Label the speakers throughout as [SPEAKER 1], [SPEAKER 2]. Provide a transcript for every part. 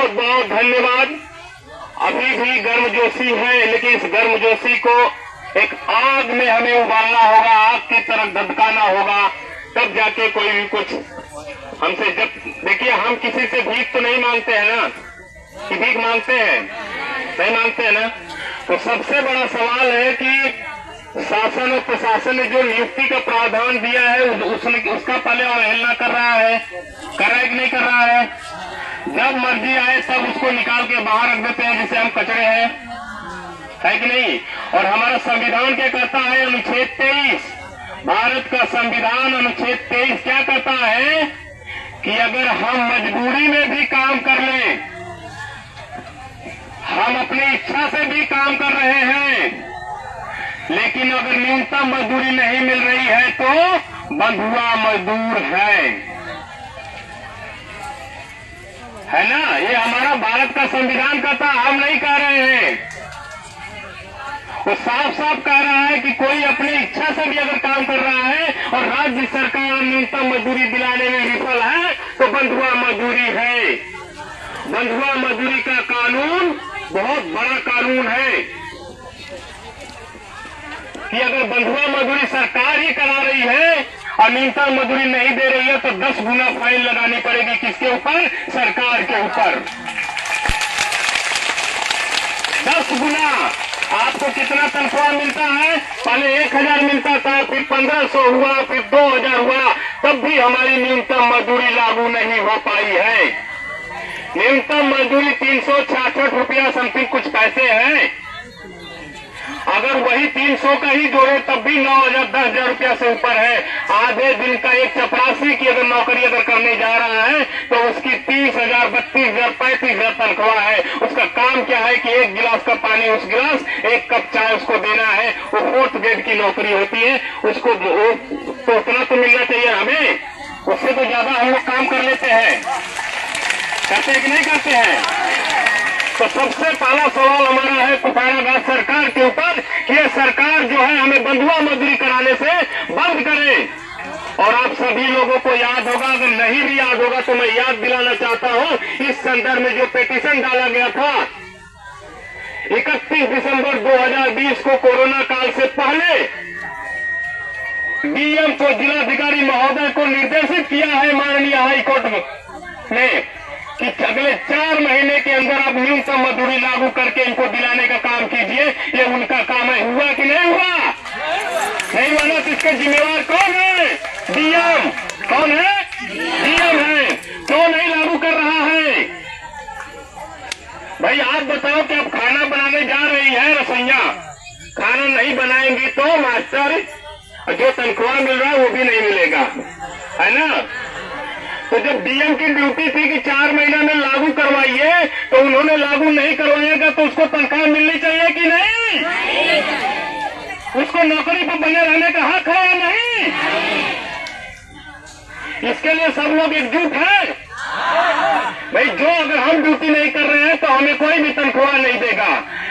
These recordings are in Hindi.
[SPEAKER 1] बहुत बहुत धन्यवाद। अभी भी गर्मजोशी है, लेकिन इस गर्मजोशी को एक आग में हमें उबालना होगा, आग की तरह धधकाना होगा, तब जाके कोई भी कुछ हमसे। जब देखिए, हम किसी से भीख तो नहीं मांगते हैं ना, कि भीख मांगते हैं? नहीं मांगते हैं ना। तो सबसे बड़ा सवाल है कि शासन और प्रशासन ने जो नियुक्ति का प्रावधान दिया है उसका पहले अवहेलना कर रहा है कि नहीं कर रहा है? जब मर्जी आए तब उसको निकाल के बाहर रख देते हैं, जिसे हम कचरे हैं, है कि नहीं? और हमारा संविधान क्या कहता है? अनुच्छेद 23, भारत का संविधान अनुच्छेद 23 क्या कहता है कि अगर हम मजबूरी में भी काम कर लें, हम अपनी इच्छा से भी काम कर रहे हैं, लेकिन अगर न्यूनतम मजदूरी नहीं मिल रही है तो बंधुआ मजदूर है ना? ये हमारा भारत का संविधान कहता, हम नहीं कह रहे हैं। वो साफ साफ कह रहा है कि कोई अपनी इच्छा से भी अगर काम कर रहा है और राज्य सरकार न्यूनतम मजदूरी दिलाने में विफल है तो बंधुआ मजदूरी है। बंधुआ मजदूरी का कानून बहुत बड़ा कानून है कि अगर बंधुआ मजदूरी सरकार ही करा रही है और न्यूनतम मजदूरी नहीं दे रही है तो 10 गुना फाइन लगानी पड़ेगी। किसके ऊपर? सरकार के ऊपर। 10 गुना। आपको कितना तनख्वाह मिलता है? पहले 1000 मिलता था, फिर 1500 हुआ, फिर 2000 हुआ, तब भी हमारी न्यूनतम मजदूरी लागू नहीं हो पाई है। न्यूनतम मजदूरी 366 रुपया समथिंग कुछ पैसे हैं। अगर वही 300 का ही जोड़े तब भी 9000 10,000 रुपया से ऊपर है। आधे दिन का एक चपरासी की अगर नौकरी अगर करने जा रहा है तो उसकी 30,000 32,000 35,000 तनख्वाह है। उसका काम क्या है कि एक गिलास का पानी उस गिलास, एक कप चाय उसको देना है। वो 4th ग्रेड की नौकरी होती है, उसको तो उतना तो मिलना चाहिए हमें। उससे तो ज्यादा हम लोग काम कर लेते हैं, करते हैं कि नहीं करते हैं? तो सबसे पहला सवाल हमारा है कुपाराबाद सरकार के ऊपर कि ये सरकार जो है हमें बंधुआ मजदूरी कराने से बंद करे। और आप सभी लोगों को याद होगा, अगर नहीं भी याद होगा तो मैं याद दिलाना चाहता हूं, इस संदर्भ में जो पिटीशन डाला गया था 31 दिसंबर 2020 को, कोरोना काल से पहले डीएम को, जिलाधिकारी महोदय को निर्देशित किया है माननीय हाईकोर्ट ने कि अगले 4 महीने के अंदर आप न्यूनतम मजदूरी लागू करके इनको दिलाने का काम कीजिए। ये उनका काम है। हुआ कि नहीं हुआ? नहीं हुआ ना? तो इसके जिम्मेवार कौन है? डीएम। कौन है? डीएम है। क्यों नहीं लागू कर रहा है? भाई आप बताओ कि आप खाना बनाने जा रही है रसोइया, खाना नहीं बनाएंगी तो मास्टर जो तनख्वाह मिल रहा है वो भी नहीं मिलेगा, है ना? तो जब डीएम की ड्यूटी थी कि 4 महीना में लागू करवाइए, तो उन्होंने लागू नहीं करवाएगा तो उसको तनख्वाह मिलनी चाहिए कि नहीं? उसको नौकरी पर बने रहने का हक है या नहीं? इसके लिए सब लोग एकजुट हैं। भाई जो अगर हम ड्यूटी नहीं कर रहे हैं तो हमें कोई भी तनख्वाह नहीं देगा,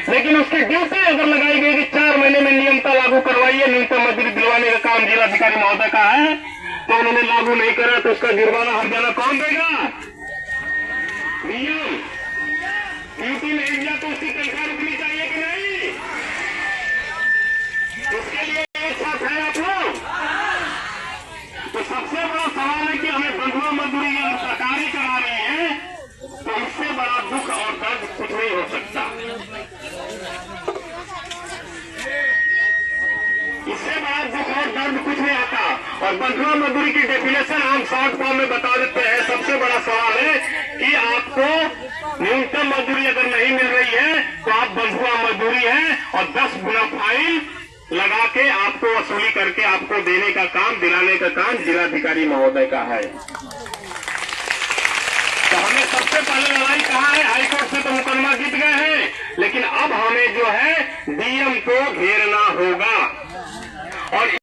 [SPEAKER 1] लेकिन उसकी ड्यूटी अगर लगाई गई कि 4 महीने में नियमता लागू करवाइए, न्यूनतम मजदूरी दिलवाने का काम जिलाधिकारी महोदय का है, तो उन्होंने लागू नहीं करा तो उसका जुर्माना हर्जाना कौन देगा? डीएम। ड्यूटी नहीं दिया तो उसकी तनख्वाह रुकनी चाहिए कि नहीं? उसके लिए एक साथ है आप लोग। तो सबसे बड़ा सवाल है कि हमें बंधुआ मजदूरी अगर सरकार ही करा रही है तो इससे बड़ा दुख और दर्द कुछ नहीं हो सकता। इससे बड़ा दुख और दर्द कुछ नहीं आता। और बंधुआ मजदूरी की डेफिनेशन हम शॉर्ट फॉर्म में बता देते हैं। सबसे बड़ा सवाल है कि आपको न्यूनतम मजदूरी अगर नहीं मिल रही है तो आप बंधुआ मजदूरी है और 10 गुना फाइन लगा के आपको वसूली करके आपको देने का काम, दिलाने का काम जिलाधिकारी महोदय का है। तो हमने सबसे पहले लड़ाई कहा है, हाईकोर्ट से तो मुकदमा जीत गए हैं, लेकिन अब हमें जो है डीएम को घेरना होगा। और